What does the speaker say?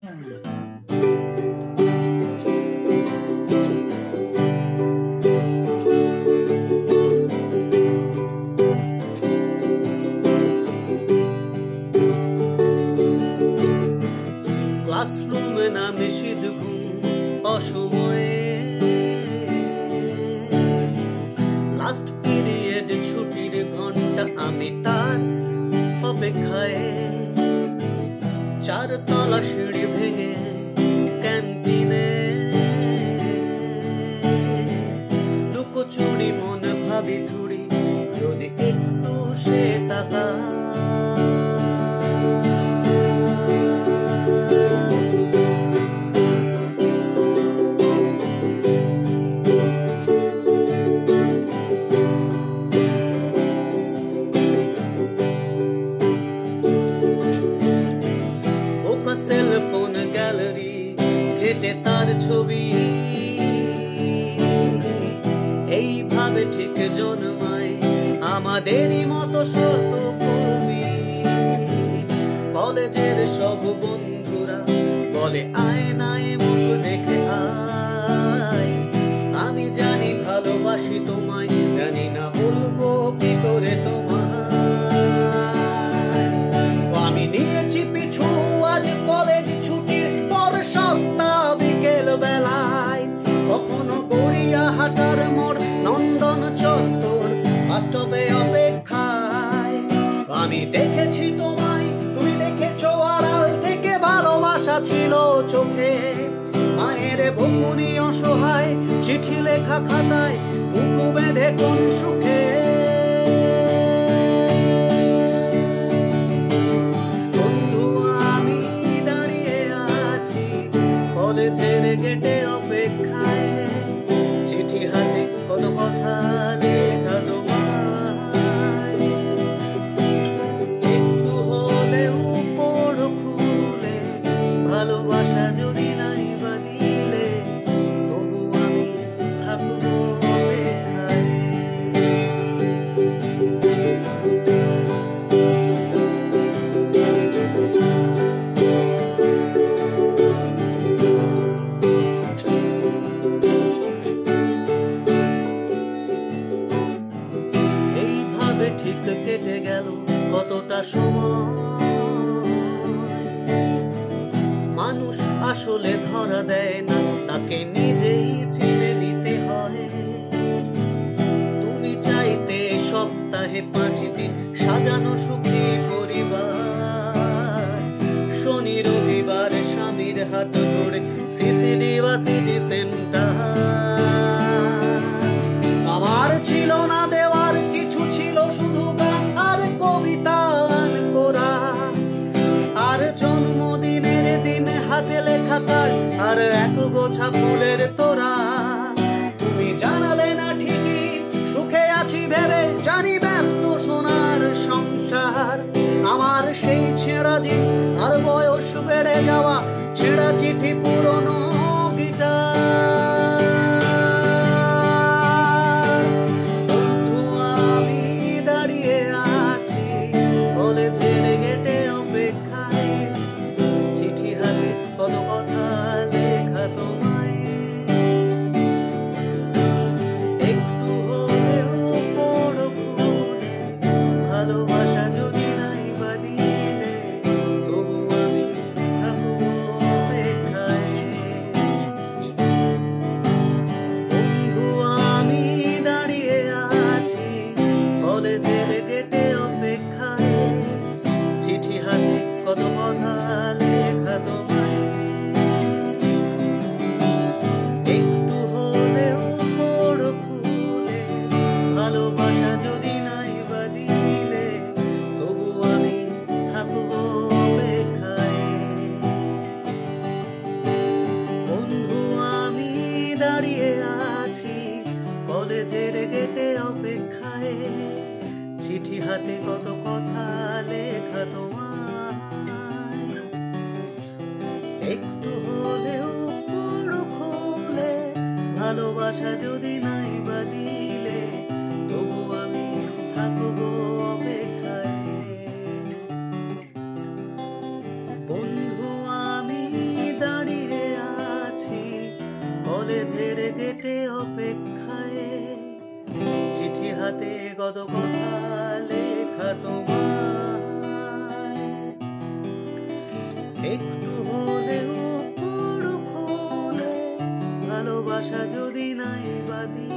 ক্লাসরুমে নামে শীত ঘুম অসময়ে, লাস্ট পিরিয়ড ছুটির ঘন্টা আমি তার অপেক্ষায়, চারতলা সিঁড়ি ভেঙে ক্যান্টিনে লুকোচুরি মনে ভাবি থুড়ি যদি একটু সে তাকা। সেলফোন গ্যালারি ঘেটে তার ছবি, এইভাবে ঠিক জন্মায় আমাদেরই মতো শত কবি। কলেজের সব বন্ধুরা বলে আয়নায় মুখ দেখে আয়, আমি জানি ভালোবাসি তোমায়, জানি না বলবো কি করে তোমায়। আমি নিয়েছি পিছু আজ কলেজ ছুটির পর সস্তা বিকেল বেলায়, কখনো গড়িয়াহাটার মোড় নন্দন চত্বর বাস্তবে অপেক্ষায়। আমি দেখেছি তোমায়, তুমি দেখেছো আড়াল থেকে, ভালোবাসা ছিল চোখে। মায়ের বকুনি অসহায় চিঠি লেখা খাতায়, বুকু বেঁধে কোন সুখে। কলেজের গেটে অপেক্ষায়, চিঠি হাতে কত কথা লেখা তোমায়, একটু হলেও পড়ো খুলে, ভালোবাসা যদি নাই বা দিলে, তবু আমি থাকবো অপেক্ষায়। ঠিক কেটে গেল কতটা সময়, মানুষ আসলে ধরা দেয় না, তাকে নিজেই চিনে নিতে হয়। তুমি চাইতে সপ্তাহে 5 দিন সাজানো সুখী পরিবার, শনি রবিবার স্বামীর হাত ধরে সিসিডি বা সিডি সেন্টার। আমার ছিল না দেওয়ার কিছু, ছিল শুধু গান আর কবিতা করা, আর জন্মদিনের দিন হাতে লেখা কার্ড আর এক গোছা ফুলের তোড়া। তুমি জানালে না ঠিকই সুখে আছি ভেবে, জানি ব্যস্ত সোনার সংসার। আমার সেই ছেঁড়া জিন্স আর বয়স বেড়ে যাওয়া ছেঁড়া চিঠি পুরনো গিটার। কলেজের গেটে অপেক্ষায়, চিঠি হাতে কত কথা লেখা তোমায়, একটু হলেও পড়ো খুলে, ভালোবাসা যদি নাই বা দিলে, তবু আমি থাকবো অপেক্ষায়। বন্ধু আমি দাঁড়িয়ে আছি কলেজের গেটে অপেক্ষায়, চিঠি হাতে কত কথা লেখা তোমায়, একটু হলেও পড়ো খুলে, ভালোবাসা যদি নাই বা দিলে, তবু আমি থাকবো অপেক্ষায়। বন্ধু আমি দাঁড়িয়ে আছি কলেজের গেটে অপেক্ষায়, চিঠি হাতে কত কথা লেখা তোমায়, একটু হলেও পড়ো খুলে, ভালোবাসা যদি নাই বা দিলে, তবু আমি থাকবো অপেক্ষায়। বন্ধু আমি কলেজের গেটে অপেক্ষায়, চিঠি হাতে কত কথা লেখা তোমায়। একটু হলেও পড়ো খুলে, ভালোবাসা যদি নাই বাদি